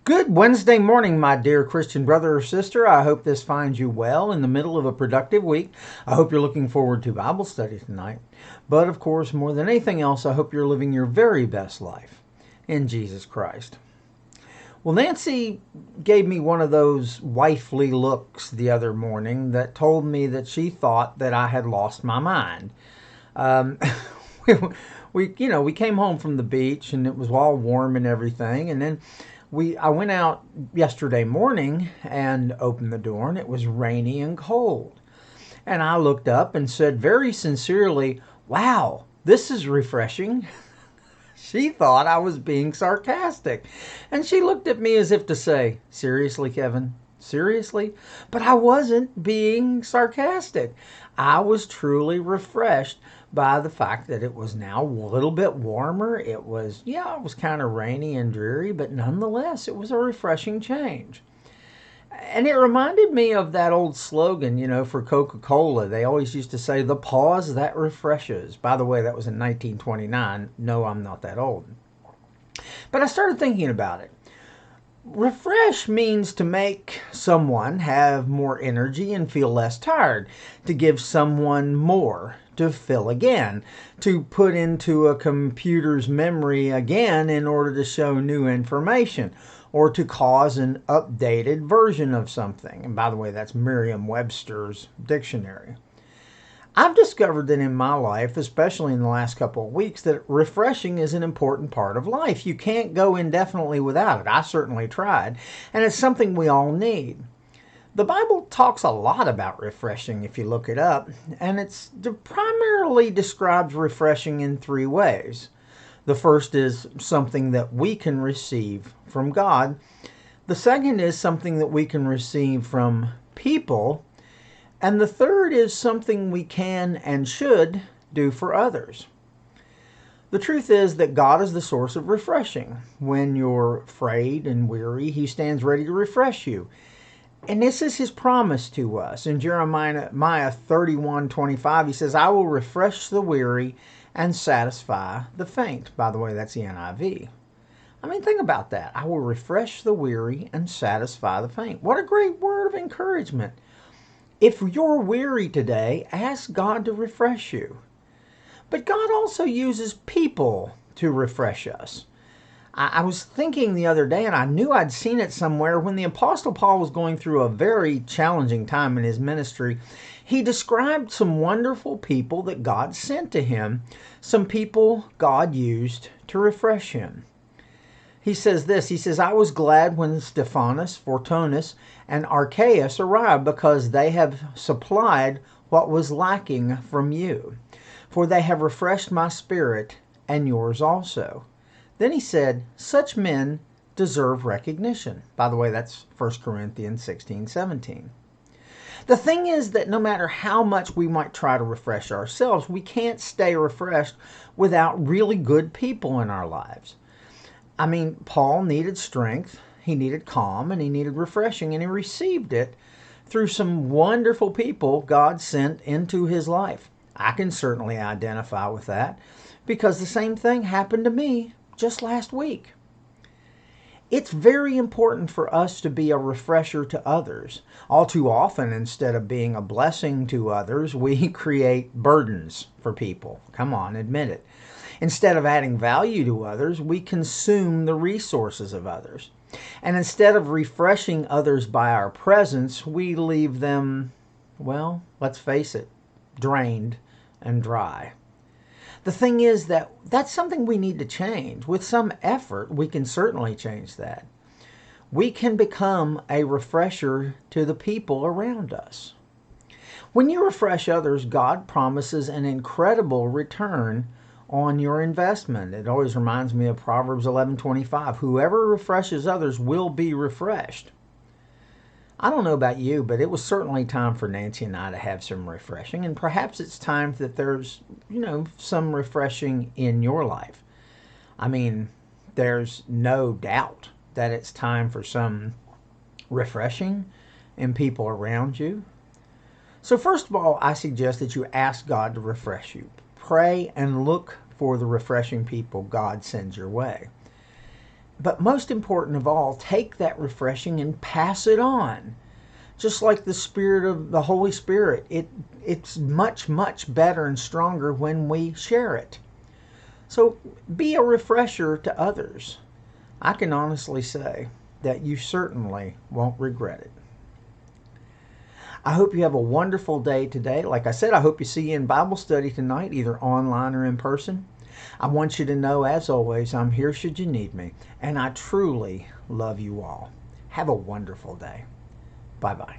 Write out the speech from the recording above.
Good Wednesday morning, my dear Christian brother or sister. I hope this finds you well in the middle of a productive week. I hope you're looking forward to Bible study tonight. But of course, more than anything else, I hope you're living your very best life in Jesus Christ. Well, Nancy gave me one of those wifely looks the other morning that told me that she thought that I had lost my mind. Um, we came home from the beach and it was all warm and everything, and then I went out yesterday morning and opened the door, and it was rainy and cold. And I looked up and said very sincerely, "Wow, this is refreshing." She thought I was being sarcastic, and she looked at me as if to say, "Seriously, Kevin? Seriously?" But I wasn't being sarcastic. I was truly refreshed by the fact that it was now a little bit warmer. It was kind of rainy and dreary, but nonetheless, it was a refreshing change. And it reminded me of that old slogan, for Coca-Cola. They always used to say, "The pause that refreshes." By the way, that was in 1929. No, I'm not that old. But I started thinking about it. Refresh means to make someone have more energy and feel less tired, to give someone more, to fill again, to put into a computer's memory again in order to show new information, or to cause an updated version of something. And by the way, that's Merriam-Webster's dictionary. I've discovered that in my life, especially in the last couple of weeks, that refreshing is an important part of life. You can't go indefinitely without it. I certainly tried, and it's something we all need. The Bible talks a lot about refreshing if you look it up, and it primarily describes refreshing in three ways. The first is something that we can receive from God. The second is something that we can receive from people. And the third is something we can and should do for others. The truth is that God is the source of refreshing. When you're afraid and weary, He stands ready to refresh you. And this is His promise to us. In Jeremiah 31:25, He says, "I will refresh the weary and satisfy the faint." By the way, that's the NIV. I mean, think about that. I will refresh the weary and satisfy the faint. What a great word of encouragement. If you're weary today, ask God to refresh you. But God also uses people to refresh us. I was thinking the other day, and I knew I'd seen it somewhere, when the Apostle Paul was going through a very challenging time in his ministry, he described some wonderful people that God sent to him, some people God used to refresh him. He says this, he says, "I was glad when Stephanas, Fortunus, and Archaeus arrived, because they have supplied what was lacking from you. For they have refreshed my spirit and yours also." Then he said, "Such men deserve recognition." By the way, that's 1 Corinthians 16:17. The thing is that no matter how much we might try to refresh ourselves, we can't stay refreshed without really good people in our lives. I mean, Paul needed strength, he needed calm, and he needed refreshing, and he received it through some wonderful people God sent into his life. I can certainly identify with that, because the same thing happened to me just last week. It's very important for us to be a refresher to others. All too often, instead of being a blessing to others, we create burdens for people. Come on, admit it. Instead of adding value to others, we consume the resources of others. And instead of refreshing others by our presence, we leave them, well, let's face it, drained and dry. The thing is that that's something we need to change. With some effort, we can certainly change that. We can become a refresher to the people around us. When you refresh others, God promises an incredible return on your investment. It always reminds me of Proverbs 11:25. Whoever refreshes others will be refreshed. I don't know about you, but it was certainly time for Nancy and I to have some refreshing, and perhaps it's time that there's, some refreshing in your life. I mean, there's no doubt that it's time for some refreshing in people around you. So first of all, I suggest that you ask God to refresh you. Pray and look for the refreshing people God sends your way. But most important of all, take that refreshing and pass it on. Just like the Spirit of the Holy Spirit, it's much, much better and stronger when we share it. So be a refresher to others. I can honestly say that you certainly won't regret it. I hope you have a wonderful day today. Like I said, I hope you see you in Bible study tonight, either online or in person. I want you to know, as always, I'm here should you need me, and I truly love you all. Have a wonderful day. Bye-bye.